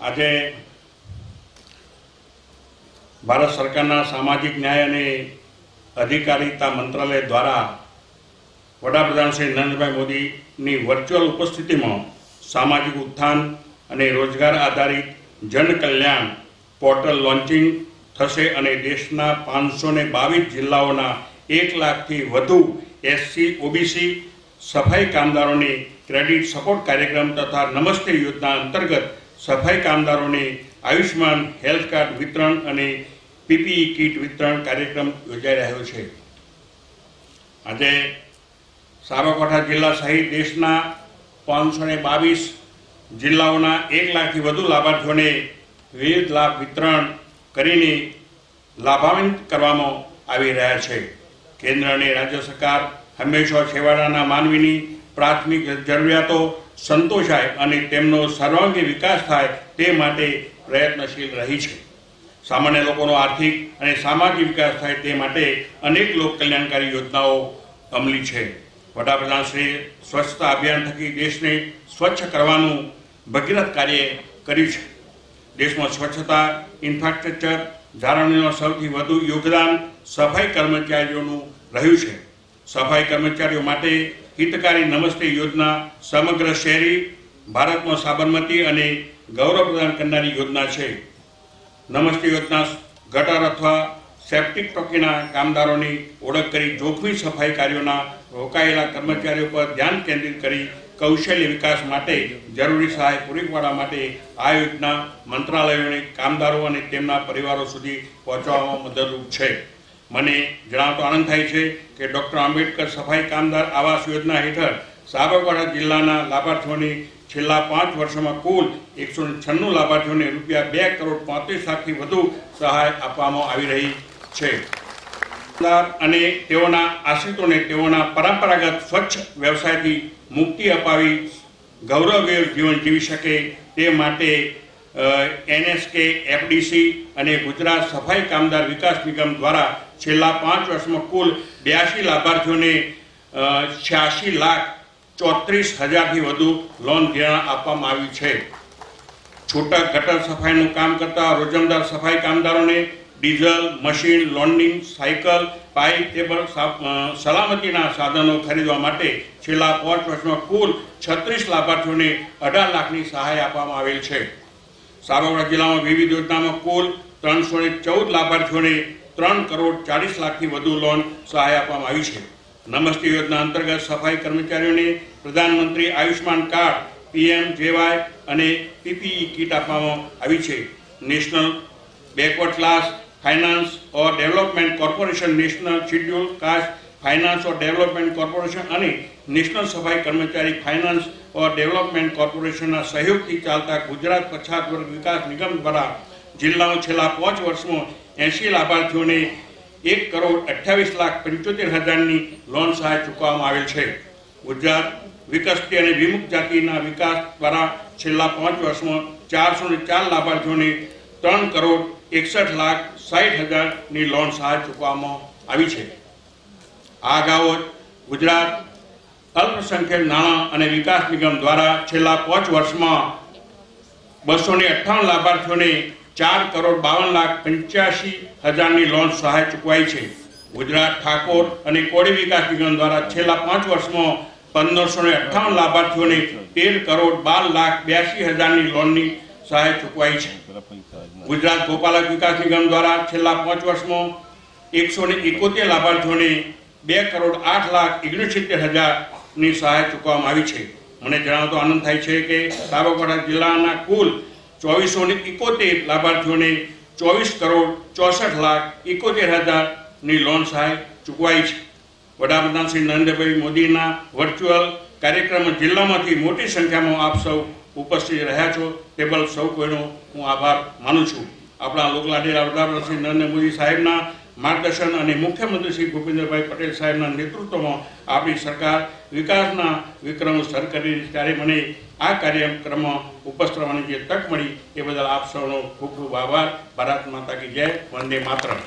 આજે ભારત સરકારના સામાજિક ન્યાય અને અધિકારીતા મંત્રાલય દ્વારા વડાપ્રધાન શ્રી નરેન્દ્રભાઈ મોદીની વર્ચ્યુઅલ ઉપસ્થિતિમાં સામાજિક ઉત્થાન અને રોજગાર આધારિત જન કલ્યાણ પોર્ટલ લોન્ચિંગ થશે અને દેશના 522 જિલ્લાઓના 1 લાખથી વધુ એસસી ઓબીસી સફાઈ કામદારોને ક્રેડિટ સપોર્ટ કાર્યક્રમ તથા નમસ્તે યોજના અંતર્ગત સફાઈ કામદારોને આયુષ્માન હેલ્થ કાર્ડ વિતરણ અને પીપીઈ કીટ વિતરણ કાર્યક્રમ યોજાઈ રહ્યો છે। આજે સાબરકાંઠા જિલ્લા સહિત દેશના 522 જિલ્લાઓના 1 લાખથી વધુ લાભાર્થીઓને વિવિધ લાભ વિતરણ કરીને લાભાન્વિત કરવામાં આવી રહ્યા છે। કેન્દ્ર અને રાજ્ય સરકાર હંમેશા છેવાડાના માનવીની પ્રાથમિક જરૂરિયાતો સંતોષાય અને તેમનો સર્વાંગી વિકાસ થાય તે માટે પ્રયત્નશીલ રહી છે। સામાન્ય લોકોનો આર્થિક અને સામાજિક વિકાસ થાય તે માટે અનેક લોક કલ્યાણકારી યોજનાઓ અમલી છે। વડાપ્રધાન શ્રી સ્વચ્છતા અભિયાન થકી દેશને સ્વચ્છ કરવાનું ભગીરથ કાર્ય કર્યું છે। દેશમાં સ્વચ્છતા ઇન્ફ્રાસ્ટ્રક્ચર જાળવણીનું સૌથી વધુ યોગદાન સફાઈ કર્મચારીઓનું રહ્યું છે। સફાઈ કર્મચારીઓ માટે હિતકારી નમસ્તે યોજના સમગ્ર શહેરી ભારતમાં સાબરમતી અને ગૌરવ પ્રદાન કરનારી યોજના છે। નમસ્તે યોજના ગટર અથવા સેપ્ટિક ટાંકીના કામદારોની ઓળખ કરી જોખમી સફાઈ કાર્યોના રોકાયેલા કર્મચારીઓ પર ધ્યાન કેન્દ્રિત કરી કૌશલ્ય વિકાસ માટે જરૂરી સહાય પૂરી પાડવા માટે આ યોજના મંત્રાલયોને કામદારો અને તેમના પરિવારો સુધી પહોંચવામાં મદદરૂપ છે। મને જણાવતો આનંદ થાય છે કે ડૉક્ટર આંબેડકર સફાઈ કામદાર આવાસ યોજના હેઠળ સાબરકાંઠા જિલ્લાના લાભાર્થીઓની છેલ્લા 5 વર્ષોમાં કુલ 196 લાભાર્થીઓને રૂપિયા 2 કરોડ 35 લાખથી વધુ સહાય આપવામાં આવી રહી છે અને તેઓના આશ્રિતોને તેઓના પરંપરાગત સ્વચ્છ વ્યવસાયથી મુક્તિ અપાવી ગૌરવભેર જીવન જીવી શકે તે માટે એનએસકે એફડીસી અને ગુજરાત સફાઈ કામદાર વિકાસ નિગમ દ્વારા છેલ્લા 5 વર્ષમાં કુલ 82 લાભાર્થીઓને 86,34,000થી વધુ લોન ધિરાણ આપવામાં આવ્યું છે। છૂટક ગટર સફાઈનું કામ કરતા રોજમદાર સફાઈ કામદારોને diesel machine loading cycle pipe table સલામતીના સાધનો ખરીદવા માટે છેલ્લા 5 વર્ષમાં કુલ 36 લાભાર્થીઓને 18 લાખની સહાય આપવામાં આવેલ છે। સાબરકાંઠા જિલ્લામાં વિવિધ યોજનામાં કુલ 314 લાભાર્થીઓને 3 કરોડ 40 લાખથી વધુ લોન સહાય આપવામાં આવી છે। નમસ્તે યોજના અંતર્ગત સફાઈ કર્મચારીઓને પ્રધાનમંત્રી આયુષ્માન કાર્ડ પીએમજેવાય અને પીપીઈ કીટ આપવામાં આવી છે। National backward class finance or development corporation national schedule caste finance or development corporation અને નેશનલ સફાઈ કર્મચારી ફાઇનાન્સ ઓર ડેવલપમેન્ટ કોર્પોરેશનના સહયોગથી ચાલતા ગુજરાત પછાત વર્ગ વિકાસ નિગમ દ્વારા જિલ્લામાં છેલ્લા 5 વર્ષમાં 80 લાભાર્થીઓને 1 કરોડ 28,75,000ની લોન સહાય ચૂકવવામાં આવેલ છે। ગુજરાત વિકસતી અને વિમુક્ત જાતિના વિકાસ દ્વારા છેલ્લા 5 વર્ષમાં 404 લાભાર્થીઓને 3 કરોડ 61,60,000ની લોન સહાય ચૂકવવામાં આવી છે। આ અગાઉ ગુજરાત અલ્પસંખ્યક નાણાં અને વિકાસ નિગમ દ્વારા છેલ્લા 5 વર્ષમાં 258 લાભાર્થીઓને 4 કરોડ 52,85,000ની લોન સહાય ચૂકવાઈ છે। ગુજરાત ઠાકોર અને કોળી વિકાસ નિગમ દ્વારા છેલ્લા 5 વર્ષમાં 1558 લાભાર્થીઓને 13 કરોડ 12,82,000ની લોનની સહાય ચૂકવાઈ છે। ગુજરાત ગોપાલક વિકાસ નિગમ દ્વારા છેલ્લા 5 વર્ષમાં 171 લાભાર્થીઓને 2 કરોડ 8,69,000ની સહાય ચૂકવવામાં આવી છે। મને જણાવતો આનંદ થાય છે કે સાબરકાંઠા જિલ્લાના કુલ 2471 લાભાર્થીઓને 24 કરોડ 64,71,000ની લોન સહાય ચૂકવાઈ છે। વડાપ્રધાન શ્રી નરેન્દ્રભાઈ મોદીના વર્ચ્યુઅલ કાર્યક્રમ જિલ્લામાંથી મોટી સંખ્યામાં આપ સૌ ઉપસ્થિત રહ્યા છો તે બદલ સૌ કોઈનો હું આભાર માનું છું। આપણા લોકલાડીલા વડાપ્રધાન શ્રી નરેન્દ્ર મોદી સાહેબના માર્ગદર્શન અને મુખ્યમંત્રી શ્રી ભૂપેન્દ્રભાઈ પટેલ સાહેબના નેતૃત્વમાં આપણી સરકાર વિકાસના વિક્રમો સર કરી ત્યારે મને આ કાર્યક્રમમાં ઉપસ્થિત રહેવાની જે તક મળી એ બદલ આપ સૌનો ખૂબ ખૂબ આભાર। ભારત માતા કી જય, વંદે માતરમ।